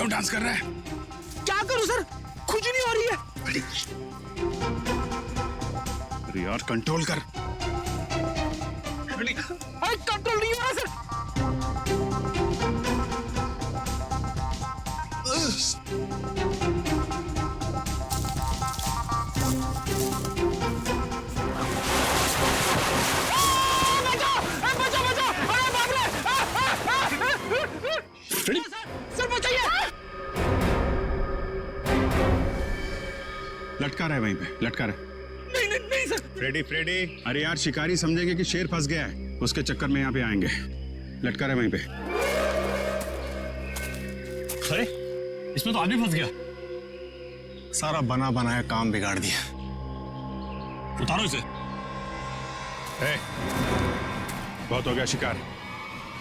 क्यों डांस कर रहा है? क्या करूं सर, खुजली हो रही है। अरे यार कंट्रोल कर। अरे कंट्रोल नहीं हो रहा सर। सर बचाइए। लटका रहा है वहीं पे, लटका रहा है। नहीं नहीं नहीं सर। फ्रेडी फ्रेडी, अरे यार शिकारी समझेंगे कि शेर फंस गया है, उसके चक्कर में यहाँ पे आएंगे। लटका रहा है वहीं पे। अरे इसमें तो आदमी फंस गया। सारा बना बनाया काम बिगाड़ दिया। उतारो इसे। ए, बहुत हो गया शिकार,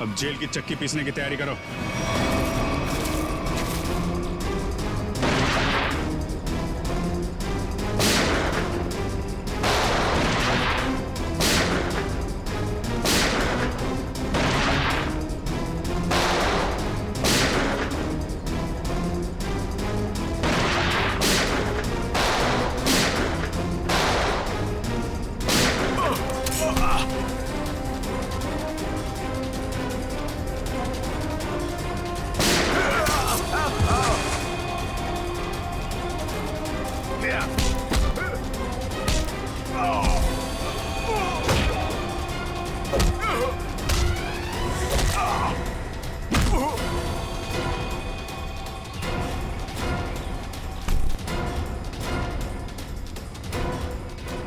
अब जेल की चक्की पीसने की तैयारी करो।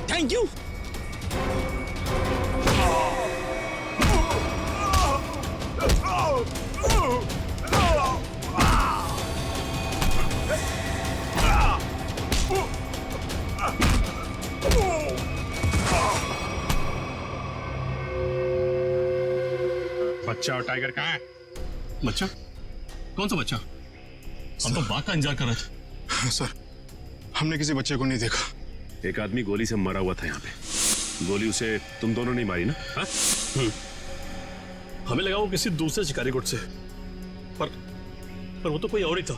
Thank you. बच्चा और टाइगर कहाँ है? बच्चा? कौन सा बच्चा? हम तो बाघ का इंतजार कर रहे थे। सर, हमने किसी बच्चे को नहीं देखा। एक आदमी गोली से मरा हुआ था यहाँ पे। गोली उसे तुम दोनों ने मारी ना? हाँ? हमें लगा वो किसी दूसरे शिकारी गुट से, पर वो तो कोई और ही था।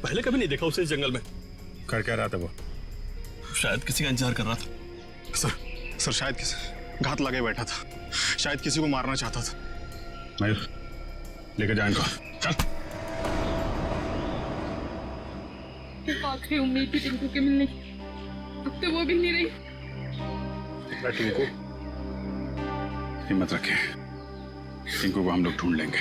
पहले कभी नहीं देखा उसे इस जंगल में। कर क्या रहा था वो? शायद किसी का इंतजार कर रहा था। सर शायद किसी घात लगे बैठा था, शायद किसी को मारना चाहता था। मयूर लेकर जाए इनको, चल। आखिरी उम्मीद थी टिंकू के मिलने की, अब तो वो भी नहीं रही। टिंकू हिम्मत रखे, टिंकू को हम लोग ढूंढ लेंगे।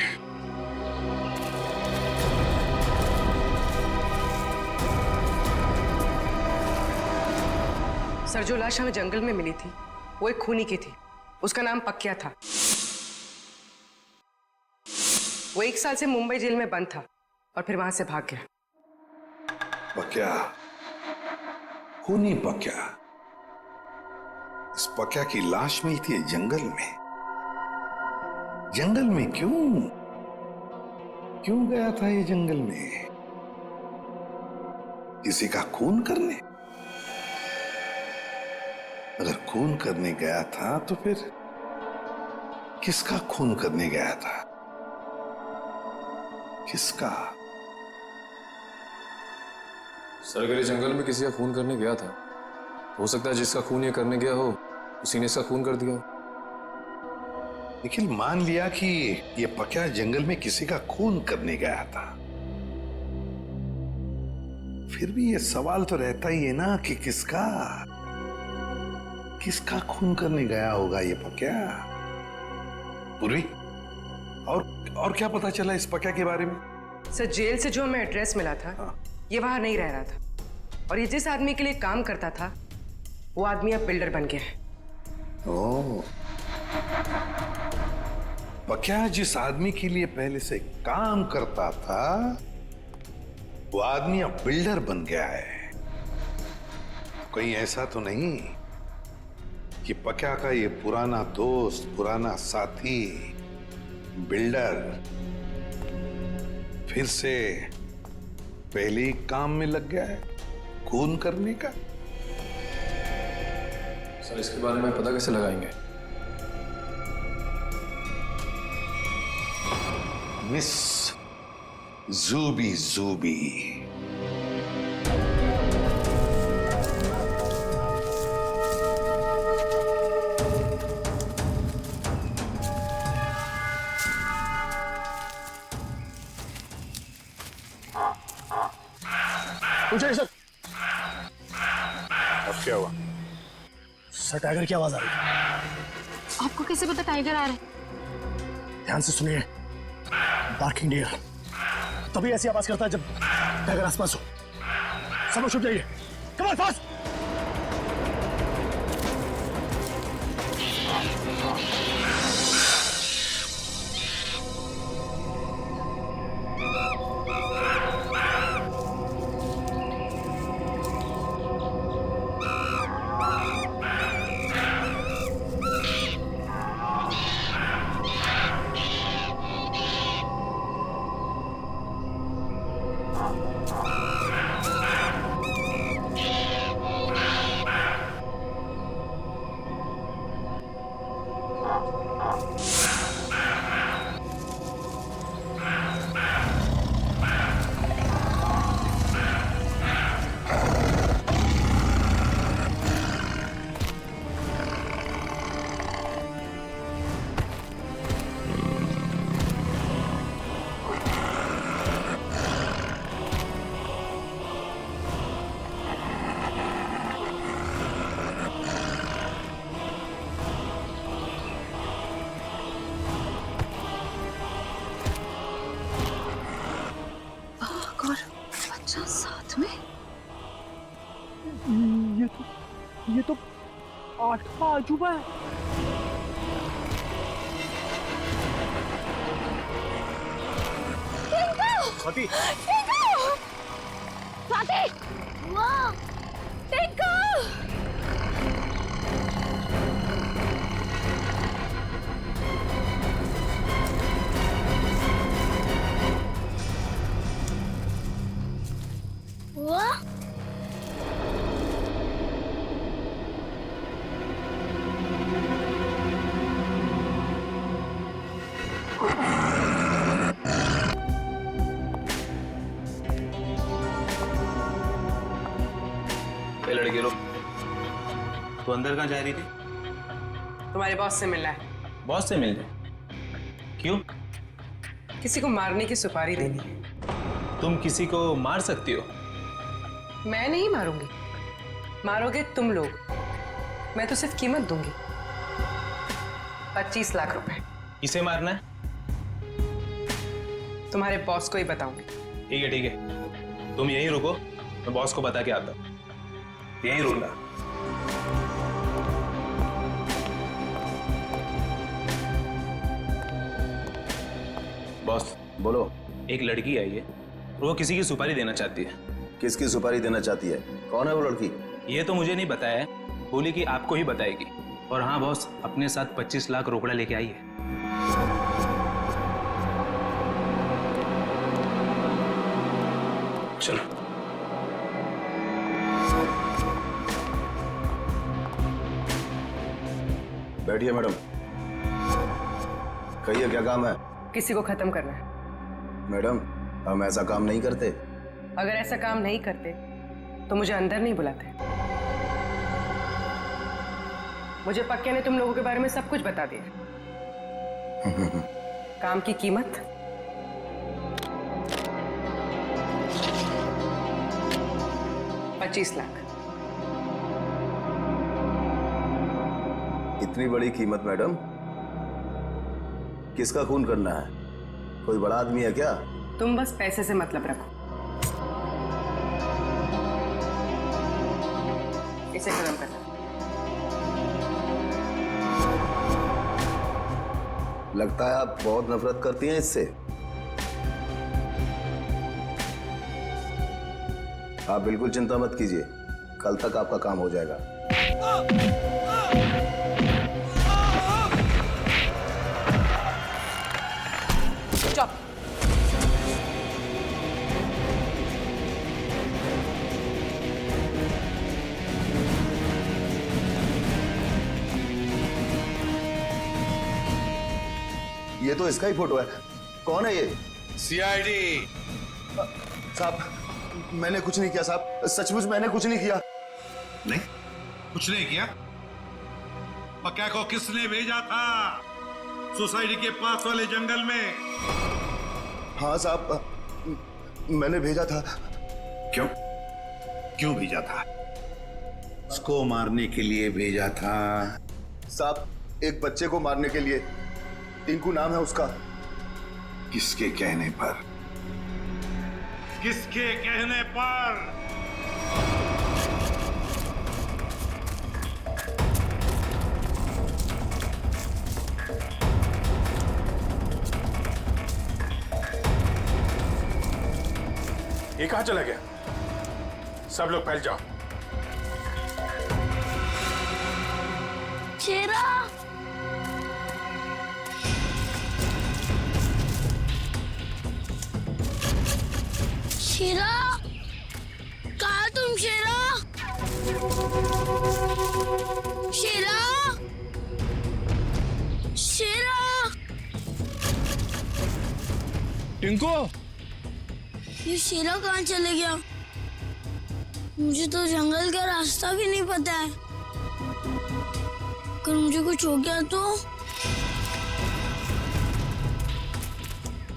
सर, जो लाश हमें जंगल में मिली थी वो एक खूनी की थी। उसका नाम पक्या था। वो 1 साल से मुंबई जेल में बंद था और फिर वहां से भाग गया। पक्या, खूनी पक्या। इस पक्या की लाश मिलती है जंगल में। जंगल में क्यों गया था ये जंगल में? किसी का खून करने? अगर खून करने गया था तो फिर किसका खून करने गया था? किसका? सर, अगर ये जंगल में किसी का खून करने गया था, हो सकता है जिसका खून ये करने गया हो उसी ने इसका खून कर दिया हो। निखिल, मान लिया कि ये पक्या जंगल में किसी का खून करने गया था, फिर भी ये सवाल तो रहता ही है ना कि किसका खून करने गया होगा ये पक्या? पूर्वी, और क्या पता चला इस पक्या के बारे में? सर, जेल से जो हमें एड्रेस मिला था, ये वहां नहीं रह रहा था, और ये जिस आदमी के लिए काम करता था वो आदमी अब बिल्डर बन गया है। ओह, पक्या जिस आदमी के लिए पहले से काम करता था वो आदमी अब बिल्डर बन गया है। कहीं ऐसा तो नहीं कि पक्या का ये पुराना दोस्त, पुराना साथी बिल्डर फिर से पहले ही काम में लग गया है खून करने का? सर, इसके बारे में पता कैसे लगाएंगे? जूबी जूबी। पूछिए सर। अब क्या हुआ? सर टाइगर की आवाज आ रही है। आपको कैसे पता टाइगर आ रहा है? ध्यान से सुनिए। बार्किंग डियर तभी ऐसी आवाज करता है जब टाइगर आसपास हो। सब लोग छुप जाइए। Come on fast. बच्चा साथ में? ये तो आठवां अजूबा है। स्वाति, स्वाति! वाह! टिंकू! वाह! लड़के लोग, तू अंदर कहाँ जा रही थी? तुम्हारे बॉस से मिलना है। बॉस से मिलने? क्यों? किसी को मारने की सुपारी देनी है। तुम किसी को मार सकती हो? मैं नहीं मारूंगी, मारोगे तुम लोग। मैं तो सिर्फ कीमत दूंगी, 25 लाख रुपए। किसे मारना है? तुम्हारे बॉस को ही बताऊंगी। ठीक है ठीक है, तुम यहीं रुको, मैं बॉस को बता के आता हूँ। यहीं रुकना। बॉस बोलो। एक लड़की आई है, वो किसी की सुपारी देना चाहती है। किसकी सुपारी देना चाहती है? कौन है वो लड़की? ये तो मुझे नहीं बताया है, बोली कि आपको ही बताएगी। और हाँ बॉस, अपने साथ 25 लाख रोकड़ा लेके आई है। चलो। बैठिए मैडम। कहिए क्या काम है? किसी को खत्म करना है। मैडम, हम ऐसा काम नहीं करते। अगर ऐसा काम नहीं करते तो मुझे अंदर नहीं बुलाते। मुझे पक्के ने तुम लोगों के बारे में सब कुछ बता दिया। काम की कीमत 25 लाख। इतनी बड़ी कीमत मैडम? किसका खून करना है? कोई बड़ा आदमी है क्या? तुम बस पैसे से मतलब रखो। इसे खत्म करना। लगता है आप बहुत नफरत करती हैं इससे। आप बिल्कुल चिंता मत कीजिए, कल तक आपका काम हो जाएगा। चुप। ये तो इसका ही फोटो है। कौन है ये? सीआईडी साहब मैंने कुछ नहीं किया साहब, सचमुच मैंने कुछ नहीं किया। नहीं, कुछ नहीं किया? पक्का को किसने भेजा था सोसाइटी के पास वाले जंगल में? हाँ साहब, मैंने भेजा था। क्यों? क्यों भेजा था? उसको मारने के लिए भेजा था? साहब एक बच्चे को मारने के लिए, टिंकू नाम है उसका। किसके कहने पर? किसके कहने पर? ये कहां चला गया? सब लोग फैल जाओ। शेरा, शेरा, कहा तुम शेरा? शेरा, शेरा, टिंकू, ये शेरा कहाँ चले गया? मुझे तो जंगल का रास्ता भी नहीं पता है। अगर मुझे कुछ हो गया तो?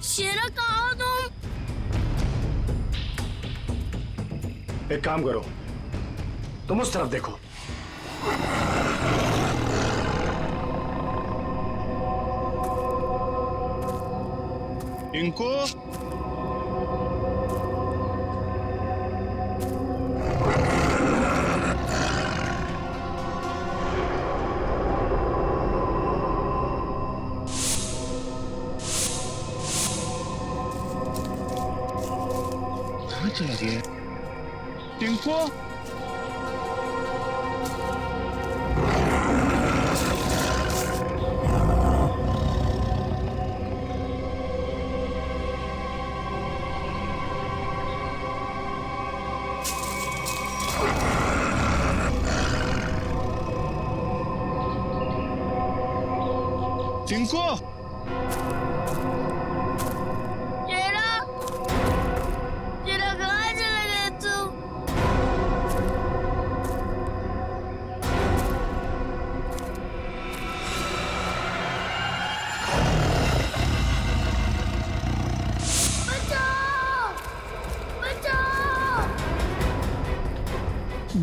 शेरा कहाँ हो तुम? एक काम करो, तुम उस तरफ देखो। टिंकू, चला गया टिंकू, टिंकू, शेरा, शेरा कहाँ चला गया तू? बचाओ! बचाओ!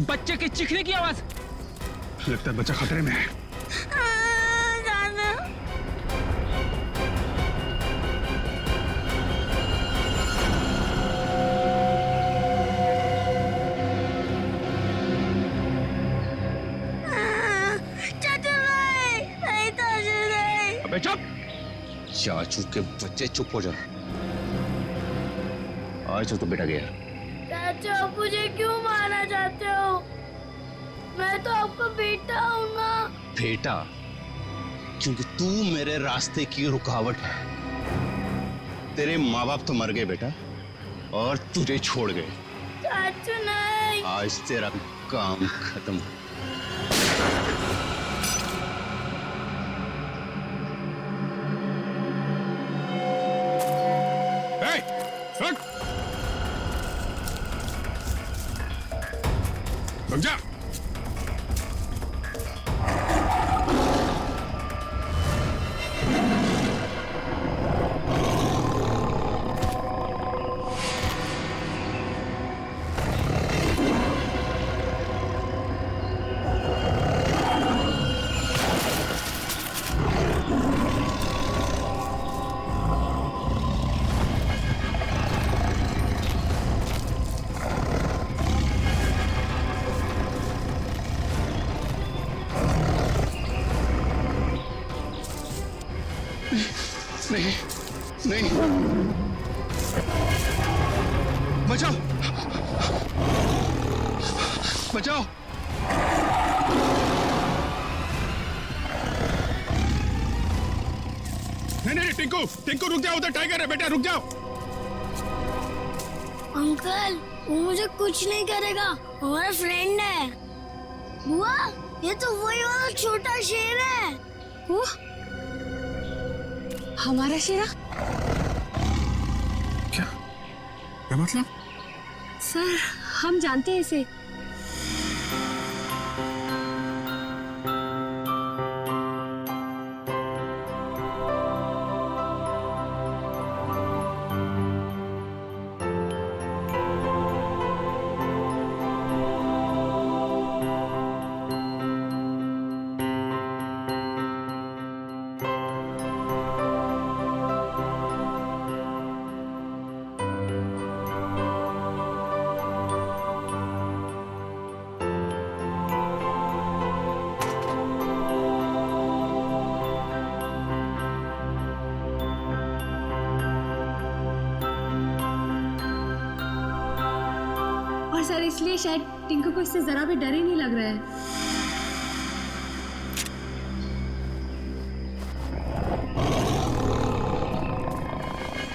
बच्चे के चीखने की आवाज। लगता है बच्चा खतरे में है। जाना। अबे चुप! चाचू के बच्चे चुप हो जा। आज तो बेटा गया। चाचा, आप मुझे क्यों मारना चाहते हो? मैं तो आपका बेटा हूँ ना। बेटा? क्योंकि तू मेरे रास्ते की रुकावट है। तेरे माँ बाप तो मर गए बेटा, और तुझे छोड़ गए। चाचू नहीं। आज तेरा काम खत्म। रुक! रुक जा! नहीं, नहीं, बचाओ, बचाओ! नहीं नहीं टिंकू, टिंकू रुक जाओ, उधर टाइगर है बेटा, रुक जाओ। अंकल, वो मुझे कुछ नहीं करेगा, हमारा फ्रेंड है। बुआ, ये तो वही वाला छोटा शेर है। वो हमारा शेरा? क्या मतलब? सर हम जानते हैं इसे। और सर इसलिए शायद टिंकू को इससे जरा भी डर ही नहीं लग रहा है।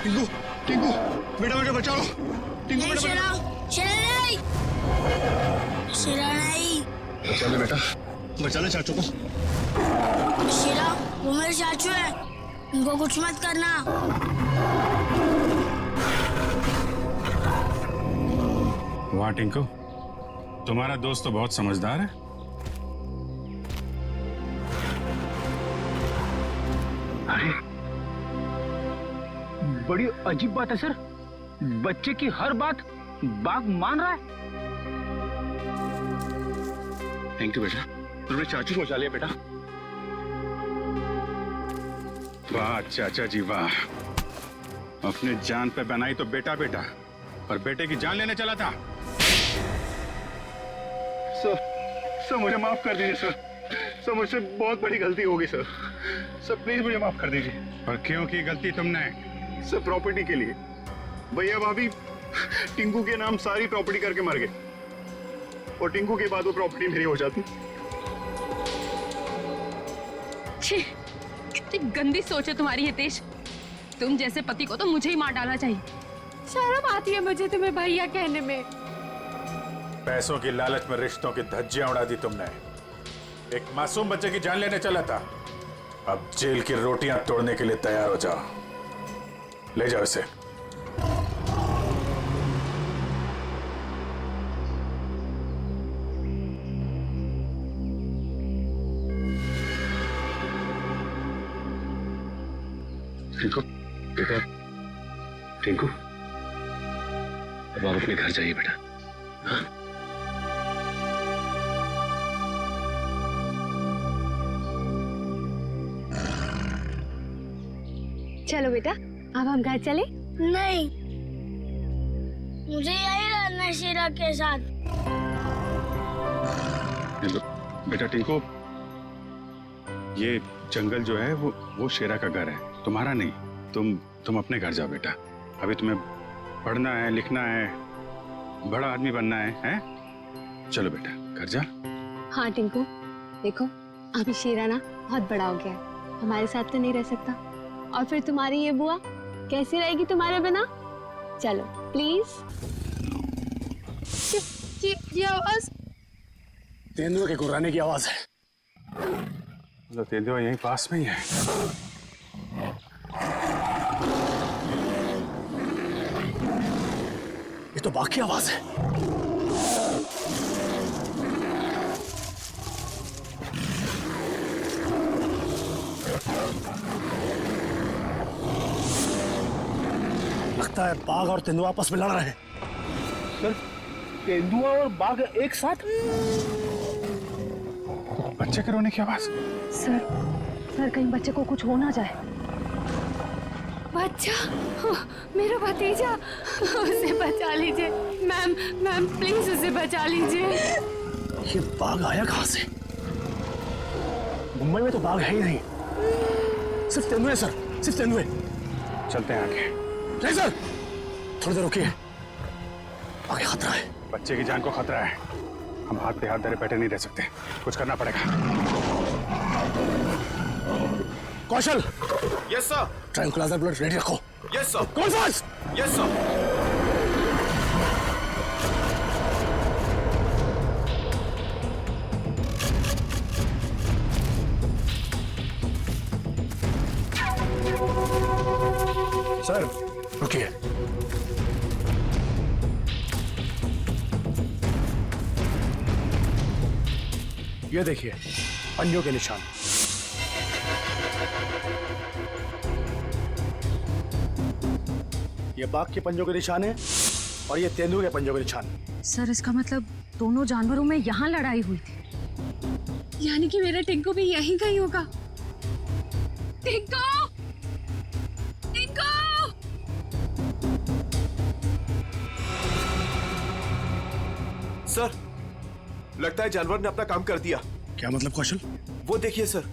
टिंकू टिंकू बेटा बेटा बचा लो। टिंकू बेटा शेरा नहीं, शेरा नहीं। बचा ले बेटा, बचा ले चाचू को। शेरा वो मेरे चाचू है, उनको कुछ मत करना। वाह टिंकू, तुम्हारा दोस्त तो बहुत समझदार है। अरे बड़ी अजीब बात है सर, बच्चे की हर बात बाघ मान रहा है। थैंक यू बेटा, तुमने चाचू को बचा लिया बेटा। वाह चाचा जी वाह, अपने जान पे बनाई तो बेटा बेटा, और बेटे की जान लेने चला था। सर मुझे माफ कर दीजिए सर। सर मुझसे बहुत बड़ी गलती हो गई सर। सर प्लीज मुझे माफ कर दीजिए। और क्यों की गलती तुमने? सर प्रॉपर्टी के लिए। भैया भाभी टिंकू के नाम सारी प्रॉपर्टी करके मर गए, और टिंकू के बाद वो प्रॉपर्टी मेरी हो जाती। छी, कितनी गंदी सोच है तुम्हारी हितेश। तुम जैसे पति को तो मुझे ही मार डालना चाहिए। शर्म आती है मुझे तुम्हें भैया कहने में। पैसों की लालच में रिश्तों की धज्जियां उड़ा दी तुमने। एक मासूम बच्चे की जान लेने चला था, अब जेल की रोटियां तोड़ने के लिए तैयार हो जाओ। ले जाओ इसे। टिंकू बेटा, टिंकू अब आप अपने घर जाइए बेटा। हाँ? चलो बेटा, अब हम घर चले। नहीं, मुझे यही रहना है शेरा के साथ। बेटा टिंकू, ये जंगल जो है वो शेरा का घर है, तुम्हारा नहीं। तुम अपने घर जाओ बेटा। अभी तुम्हें पढ़ना है, लिखना है, बड़ा आदमी बनना है, हैं? चलो बेटा घर जा। हाँ टिंकू, देखो अभी शेरा ना बहुत बड़ा हो गया है, हमारे साथ तो नहीं रह सकता। और फिर तुम्हारी ये बुआ कैसी रहेगी तुम्हारे बिना? चलो प्लीज। ये आवाज तेंदुए के गुर्राने की आवाज है। तो तेंदुआ यहीं पास में ही है। ये तो बाघ की आवाज है। लगता है बाघ और तेंदुआ आपस में लड़ रहे हैं। सर तेंदुआ और बाघ एक साथ? बच्चे के रोने की आवाज। सर कहीं बच्चे को कुछ हो ना जाए। बच्चा, मेरा भतीजा, उसे बचा लीजिए। मैम प्लीज उसे बचा लीजिए। ये बाघ आया कहां से? मुंबई में तो बाघ है ही नहीं, सिर्फ तेंदुए सर, सिर्फ तेंदुए। चलते हैं आगे। नहीं सर, थोड़ी देर रुकिए, आगे खतरा है। बच्चे की जान को खतरा है, हम हाथ पे हाथ धरे बैठे नहीं रह सकते, कुछ करना पड़ेगा। Kaushal. Yes sir. Tranquilliser bullet ready रखो। Yes sir. कौन फास्ट? Yes sir. सर रुकिए। ये देखिए पंजों के निशान। ये बाघ के पंजों के निशान है और ये तेंदुए के पंजों के निशान। सर इसका मतलब दोनों जानवरों में यहाँ लड़ाई हुई थी। यानी कि मेरा टिंकू भी यहीं कहीं होगा। टिंकू! टिंकू! सर, लगता है जानवर ने अपना काम कर दिया। क्या मतलब कौशल? वो देखिए सर।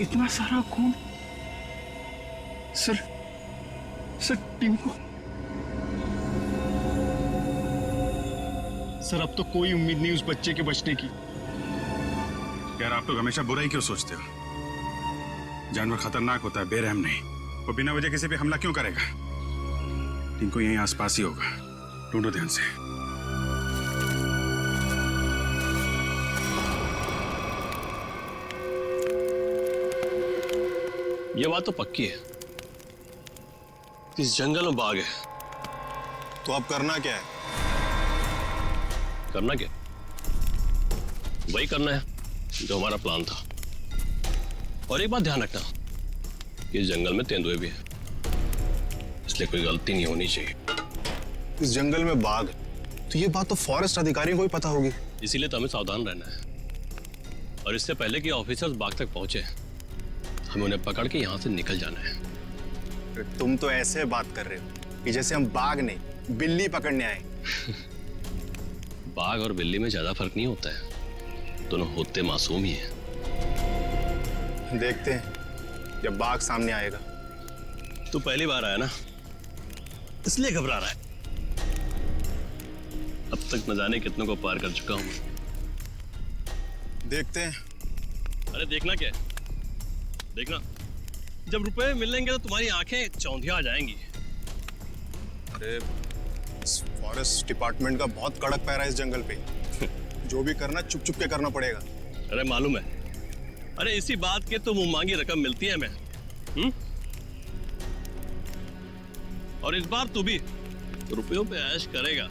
इतना सारा खून। सर टिंकू। सर अब तो कोई उम्मीद नहीं उस बच्चे के बचने की। यार आप लोग हमेशा बुरा ही क्यों सोचते हो? जानवर खतरनाक होता है, बेरहम नहीं। वो बिना वजह किसी पे हमला क्यों करेगा? टिंकू यहीं आसपास ही होगा, ढूंढो ध्यान से। ये बात तो पक्की है, इस जंगल में बाघ है। तो अब करना क्या है? करना क्या? वही करना है जो हमारा प्लान था। और एक बात ध्यान रखना, इस जंगल में तेंदुए भी हैं, इसलिए कोई गलती नहीं होनी चाहिए। इस जंगल में बाघ, तो ये बात तो फॉरेस्ट अधिकारियों को भी पता होगी। इसीलिए तो हमें सावधान रहना है। और इससे पहले कि ऑफिसर्स बाघ तक पहुंचे, हमें उन्हें पकड़ के यहाँ से निकल जाना है। तुम तो ऐसे बात कर रहे हो कि जैसे हम बाघ नहीं बिल्ली पकड़ने आए। बाघ और बिल्ली में ज्यादा फर्क नहीं होता है, दोनों होते मासूम ही हैं। देखते हैं जब बाघ सामने आएगा। तू पहली बार आया ना, इसलिए घबरा रहा है। अब तक न जाने कितनों को पार कर चुका हूं। देखते हैं। अरे देखना क्या है? देखना, जब रुपए मिलेंगे तो तुम्हारी आंखें चौंधिया आ जाएंगी। अरे फॉरेस्ट डिपार्टमेंट का बहुत कड़क पैरा है इस जंगल पे। जो भी करना चुप चुप के करना पड़ेगा। अरे मालूम है, अरे इसी बात के तो मुंह मांगी रकम मिलती है हमें। और इस बार तू भी रुपयों पे ऐश करेगा।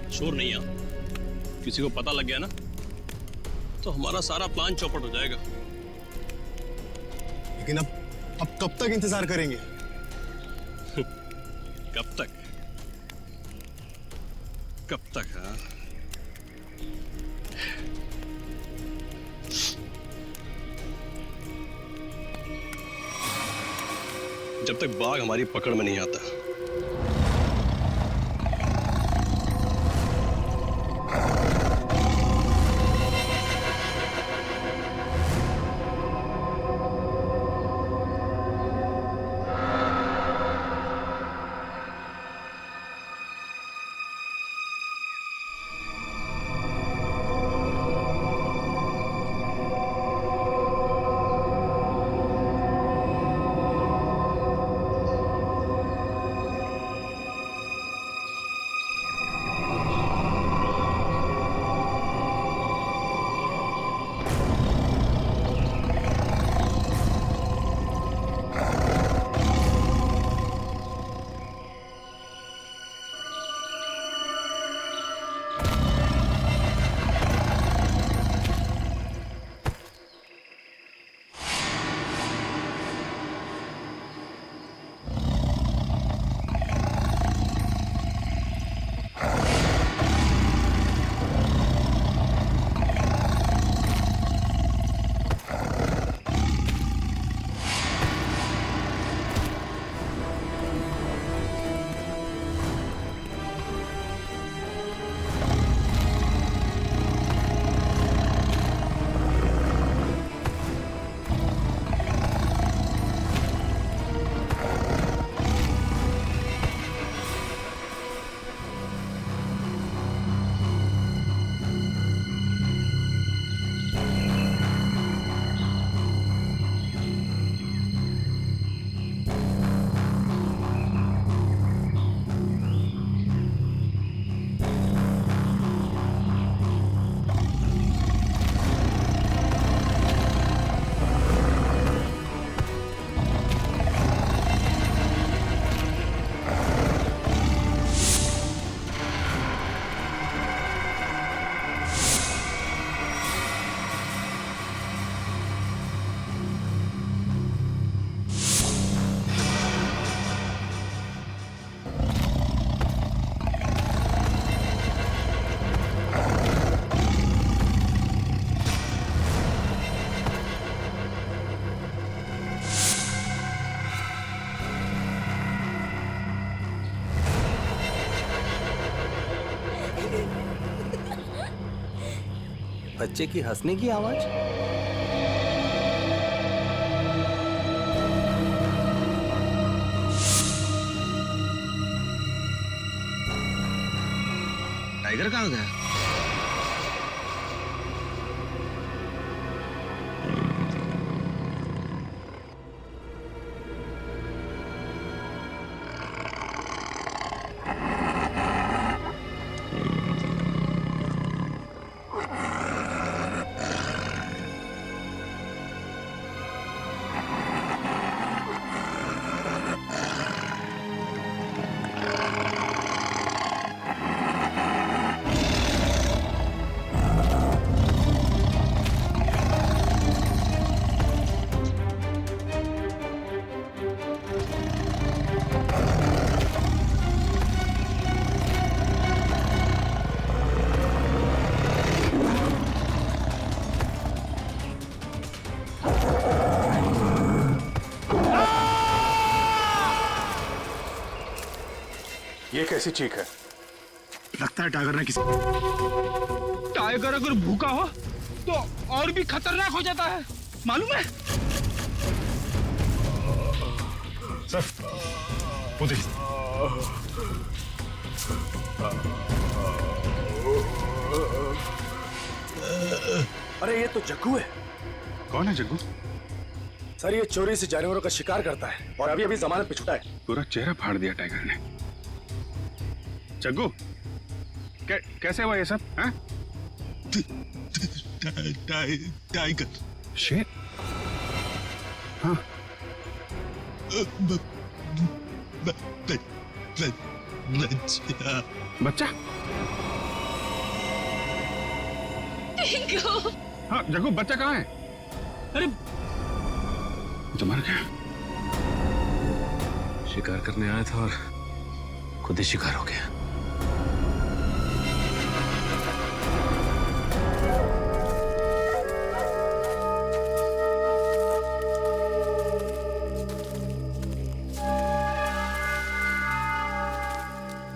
शोर नहीं आ, किसी को पता लग गया ना तो हमारा सारा प्लान चौपट हो जाएगा। लेकिन अब कब तक इंतजार करेंगे? कब तक? कब तक? हाँ, जब तक बाघ हमारी पकड़ में नहीं आता। बच्चे की हंसने की आवाज। टाइगर कहाँ गया? ये कैसी चीख है? लगता है टाइगर ने किसी टाइगर अगर भूखा हो तो और भी खतरनाक हो जाता है, मालूम है? सर वो देखिए। अरे ये तो जग्गू है। कौन है जग्गू? सर ये चोरी से जानवरों का शिकार करता है और अभी अभी जमानत पे छुटा है। पूरा चेहरा फाड़ दिया टाइगर ने। जग्गू कैसे हुआ ये सब? हैं? टाइगर शेर? हाँ। बच्चा? हाँ जग्गू बच्चा कहाँ है? अरे तो मर गया। शिकार करने आया था और खुद ही शिकार हो गया।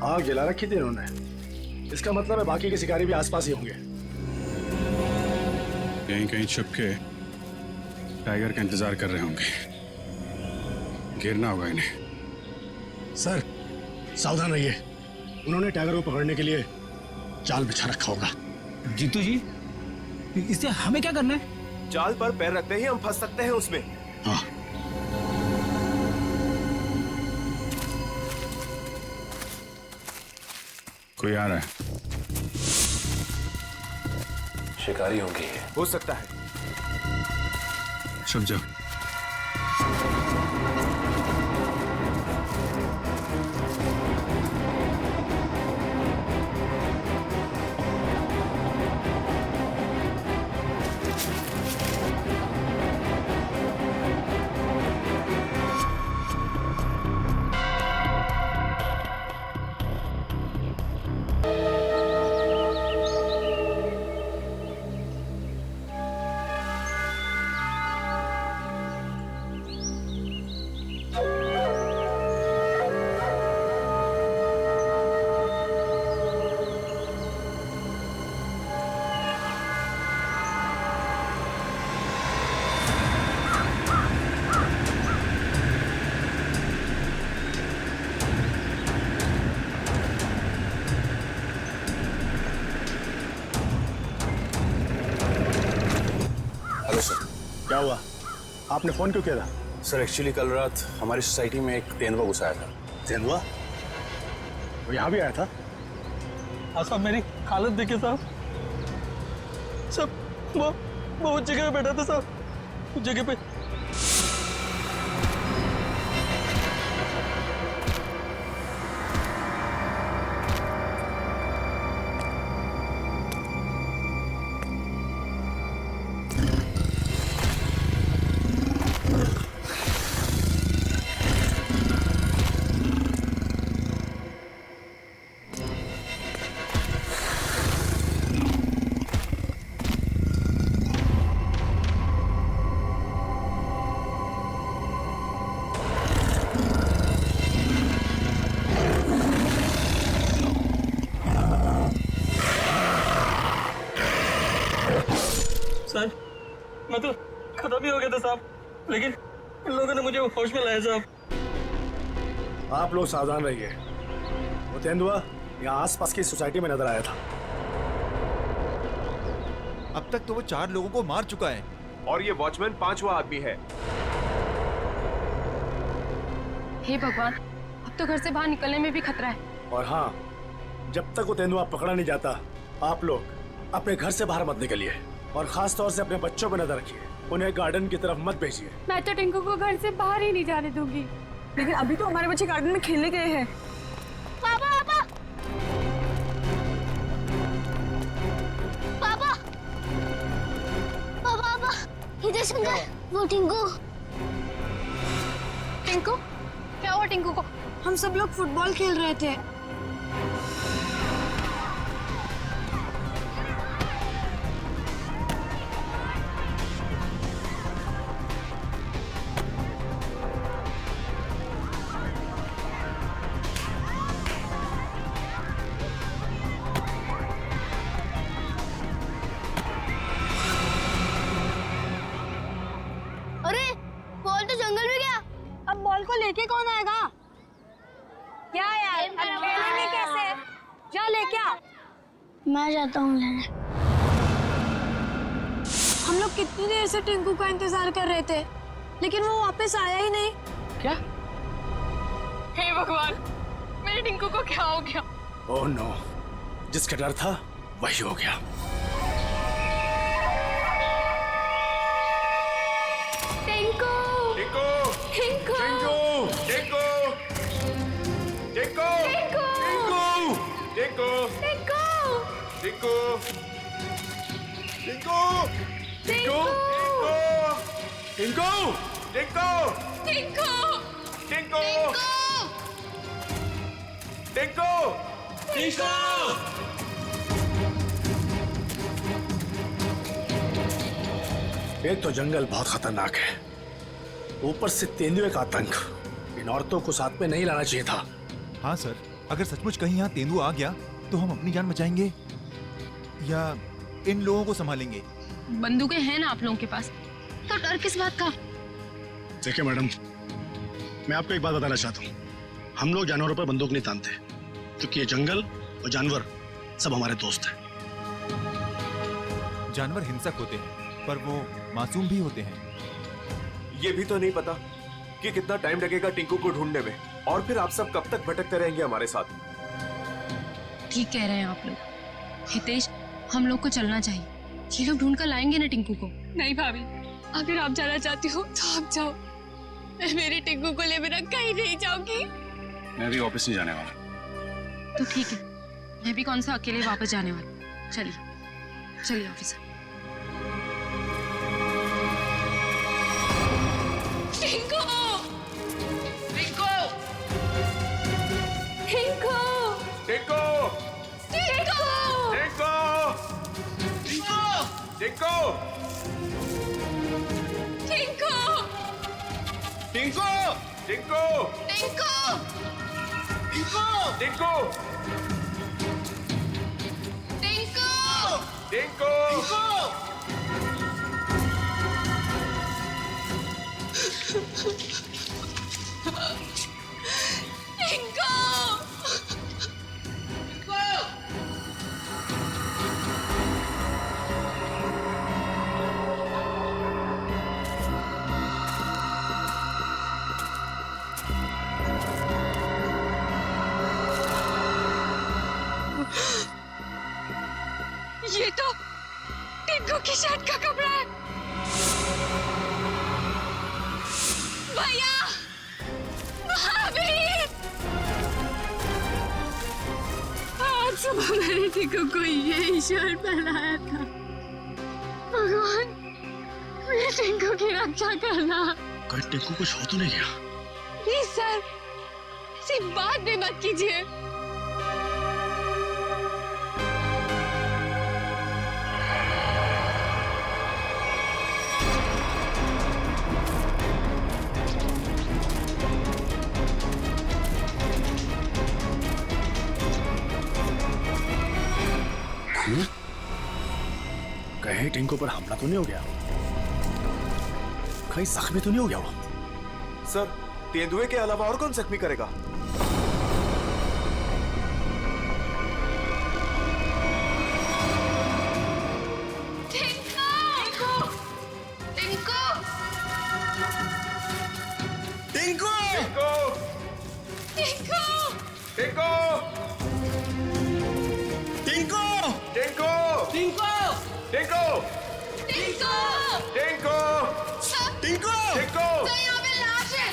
आग जला रखी थी इन्होंने। इसका मतलब है बाकी के शिकारी भी आसपास ही होंगे। कहीं कहीं छुप के टाइगर का इंतजार कर रहे होंगे। गिरना होगा इन्हें। सर सावधान रहिए, उन्होंने टाइगर को पकड़ने के लिए जाल बिछा रखा होगा। जीतू जी, इससे हमें क्या करना है? जाल पर पैर रखते ही हम फंस सकते हैं उसमें। हाँ। कोई आ रहा है। शिकारी होंगे, हो सकता है। छुप जाओ। क्या हुआ? आपने फोन क्यों किया था? सर एक्चुअली कल रात हमारी सोसाइटी में एक तेंदुआ घुस आया था। तेंदुआ? वो यहाँ भी आया था? हाँ साहब, मेरी हालत देखिए साहब। वो उस जगह पे बैठा था साहब, उस जगह पे। सर मैं तो खत्म ही हो गया था साहब, लेकिन इन लोगों ने मुझे होश में लाया साहब। आप लोग सावधान रहिए। वो तेंदुआ यहाँ आसपास की सोसाइटी में नजर आया था। अब तक तो वो 4 लोगों को मार चुका है और ये वॉचमैन 5वां आदमी है। हे भगवान, अब तो घर से बाहर निकलने में भी खतरा है। और हाँ, जब तक वो तेंदुआ पकड़ा नहीं जाता, आप लोग अपने घर से बाहर मत निकलिए और खास तौर से अपने बच्चों पर नजर रखिए। उन्हें गार्डन की तरफ मत भेजिए। मैं तो टिंकू को घर से बाहर ही नहीं जाने दूंगी। लेकिन अभी तो हमारे बच्चे गार्डन में खेलने गए हैं। पापा पापा पापा पापा पापा इधर सुनो, वो टिंकू। टिंकू, क्या हुआ टिंकू को? हम सब लोग फुटबॉल खेल रहे थे। अरे बॉल तो जंगल में गया। अब बॉल को लेके कौन आएगा? क्या यार, अब खेलेंगे कैसे? जा लेके आ। मैं जाता हूँ लेने। हम लोग कितनी देर से टिंकू का इंतजार कर रहे थे, लेकिन वो वापस आया ही नहीं। क्या? हे भगवान, मेरे टिंकू को क्या हो गया? ओह नो, जिसका डर था वही हो गया। टिंकू टिंकू टिंकू टिंकू टिंकू टिंकू टिंकू टिंकू टिंकू टिंकू टिंकू टिंकू टिंकू टिंकू टिंकू टिंकू एक तो जंगल बहुत खतरनाक है, ऊपर से तेंदुए का आतंक। इन औरतों को साथ में नहीं लाना चाहिए था। हाँ सर, अगर सचमुच कहीं यहाँ तेंदुआ आ गया तो हम अपनी जान बचाएंगे या इन लोगों को संभालेंगे? बंदूकें हैं ना आप लोगों के पास, तो डर किस बात का? देखिए मैडम, मैं आपको एक बात बताना चाहता हूँ। हम लोग जानवरों पर बंदूक नहीं तानते, क्योंकि ये जंगल और जानवर सब हमारे दोस्त हैं। जानवर हिंसक होते हैं, पर वो मासूम भी होते हैं। ये भी तो नहीं पता कि कितना टाइम लगेगा टिंकू को ढूंढने में, और फिर आप सब कब तक भटकते रहेंगे हमारे साथ। ठीक कह रहे हैं आप लोग। हितेश, हम लोग को चलना चाहिए। ये लोग ढूंढ कर लाएंगे ना टिंकू को। नहीं भाभी, अगर आप जाना चाहती हो तो आप जाओ। मैं मेरी टिंकू को ले बिना कहीं नहीं जाऊंगी। मैं भी ऑफिस नहीं जाने वाला। तो ठीक है, मैं भी कौन सा अकेले वापस जाने वाली। चलिए चलिए ऑफिसर। टिंकू टिंकू टिंकू टिंकू टिंकू टिंकू टिंकू टिंकू टिंकू टिंकू टिंकू टिंकू टिंकू टिंकू ये तो टिंकू की शर्ट का कपड़ा है। भैया, भाभी, आज सुबह मैंने टिंकू को यही शर्ट पहनाया था। भगवान, मेरे टिंकू की रक्षा करना। कहीं टिंकू कुछ हो तो नहीं गया? प्लीज सर, ऐसी बात भी मत कीजिए। कहीं टिंकू पर हमला तो नहीं हो गया? कहीं जख्मी तो नहीं हो गया वो? सर, तेंदुए के अलावा और कौन जख्मी करेगा? टिंकू! टिंकू! टिंकू! टिंकू! टिंकू! टिंकू! टिंकू! टिंकू! टिंकू! टिंकू! टिंकू! सर, यहाँ पे लाश है।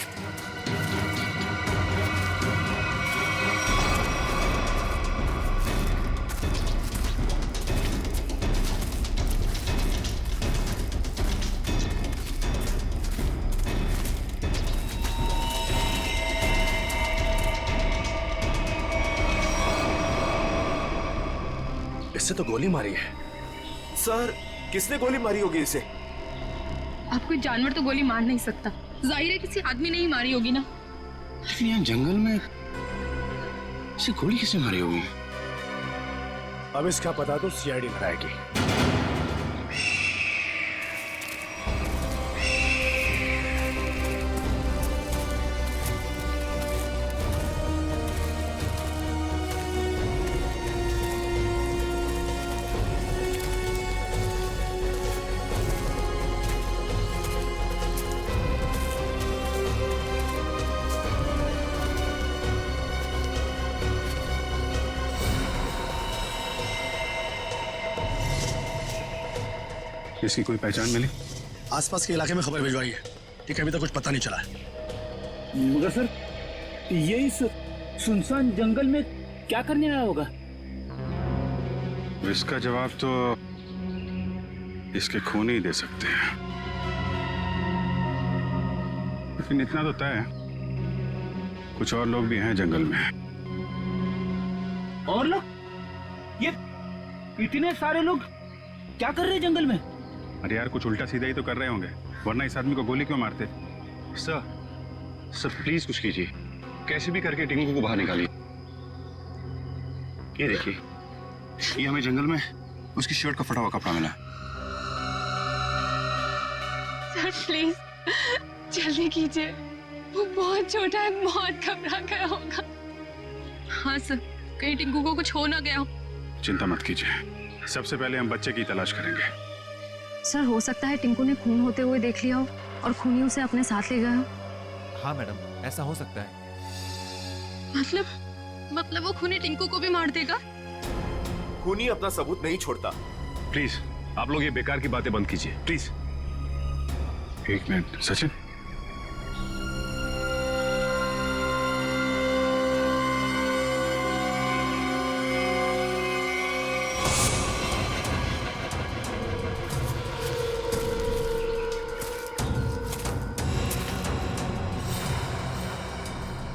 इससे तो गोली मारी है। सर, किसने गोली मारी होगी इसे? अब कोई जानवर तो गोली मार नहीं सकता, जाहिर है किसी आदमी ने ही मारी होगी ना। लेकिन यहाँ जंगल में इसे गोली किसने मारी होगी? अब इसका पता तो सीआईडी लगाएगी। इसकी कोई पहचान मिली? आसपास के इलाके में खबर भिजवाई है, ठीक है, अभी तक कुछ पता नहीं चला है। मगर सर, ये इस सुनसान जंगल में क्या करने आया होगा? इसका जवाब तो इसके खून ही दे सकते हैं। लेकिन इतना तो तय है, कुछ और लोग भी हैं जंगल में। और लोग? ये इतने सारे लोग क्या कर रहे हैं जंगल में? अरे यार, कुछ उल्टा सीधा ही तो कर रहे होंगे, वरना इस आदमी को गोली क्यों मारते? सर प्लीज कुछ कीजिए, कैसे भी करके टिंकू को बाहर निकालिए। ये देखिए, ये हमें जंगल में उसकी शर्ट का फटा हुआ कपड़ा मिला। सर प्लीज जल्दी कीजिए, वो बहुत छोटा है, बहुत घबरा गया होगा। हाँ सर, कहीं टिंकू को कुछ हो ना गया हो। चिंता मत कीजिए, सबसे पहले हम बच्चे की तलाश करेंगे। सर हो सकता है टिंकू ने खून होते हुए देख लिया हो और खूनी उसे अपने साथ ले गया हो। हाँ मैडम, ऐसा हो सकता है। मतलब वो खूनी टिंकू को भी मार देगा? खूनी अपना सबूत नहीं छोड़ता। प्लीज आप लोग ये बेकार की बातें बंद कीजिए, प्लीज। एक मिनट सचिन,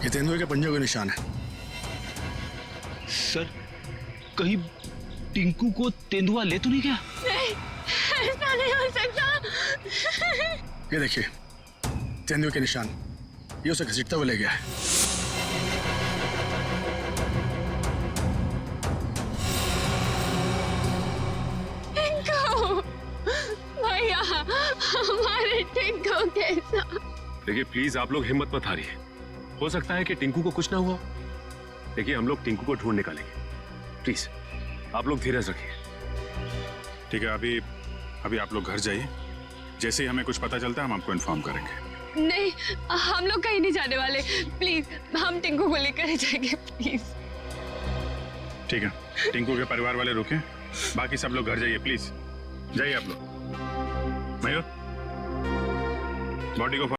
ये तेंदुए के पंजों के निशान है। सर, कहीं टिंकू को तेंदुआ ले तो नहीं गया? नहीं, ऐसा नहीं हो सकता। ये देखिए, तेंदुए के निशान, ये उसे घसीटता हुआ ले गया है। टिंकू, भैया, हमारे टिंकू के साथ। देखिए प्लीज आप लोग हिम्मत मत हारिए, हो सकता है कि टिंकू को कुछ ना हुआ। देखिए हम लोग टिंकू को ढूंढ निकालेंगे, प्लीज आप लोग धीरज रखिए। ठीक है, अभी आप लोग घर जाइए, जैसे ही हमें कुछ पता चलता है हम आपको इन्फॉर्म करेंगे। नहीं, हम लोग कहीं नहीं जाने वाले, प्लीज हम टिंकू को लेकर जाएंगे, प्लीज। ठीक है, टिंकू के परिवार वाले रुके, बाकी सब लोग घर जाइए, प्लीज जाइए आप लोग। मयूर, बॉडी को